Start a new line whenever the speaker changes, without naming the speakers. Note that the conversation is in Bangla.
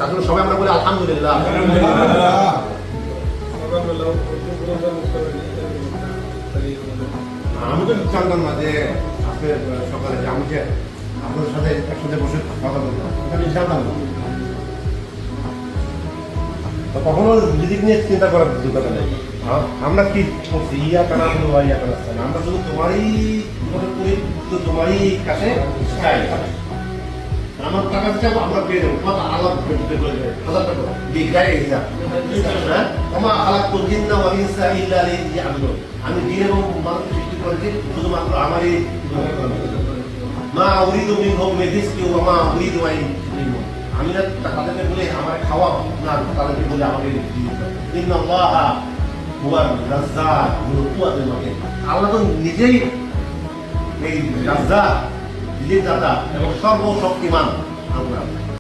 আসলে সবাই আমরা বলি আলহামদুলিল্লাহ। আমি তো জানতাম না যে আজকে সকালে যে আমি যে আপনার সাথে একসাথে বসে কথা বলতাম, আমি জানতাম না। তো কখনো দিদিক নিয়ে চিন্তা করার দরকার নেই। আমরা কি করছি, ইয়া কানা হলো বা ইয়া কানা, আমরা শুধু তোমারই মনে করি, শুধু তোমারই কাছে চাই। আমার টাকা চাইবো, আমরা পেয়ে দেবো। কত আলাপ করে দেবে, হাজার টাকা বিঘায় হিসাব। হ্যাঁ, আমার আলাপ তো দিন না ইনসা ইল্লা লিয়াবুদুন। আমি দিন এবং মানুষ সৃষ্টি করেছি শুধুমাত্র আমারই মা উরিদু মিনহুম মিন রিজকিন ওয়া মা উরিদু আন ইউতিমুন। আমি না তাদেরকে বলে আমার খাওয়া না, তাদেরকে বলে আমাকে ইন্নাল্লাহা হুয়ার রাজ্জাক যুল কুওয়াতিল মাতিন। আল্লাহ তো নিজেই এই রাজ্জাক, নিজেই দাতা এবং সর্বশক্তিমান। আমরা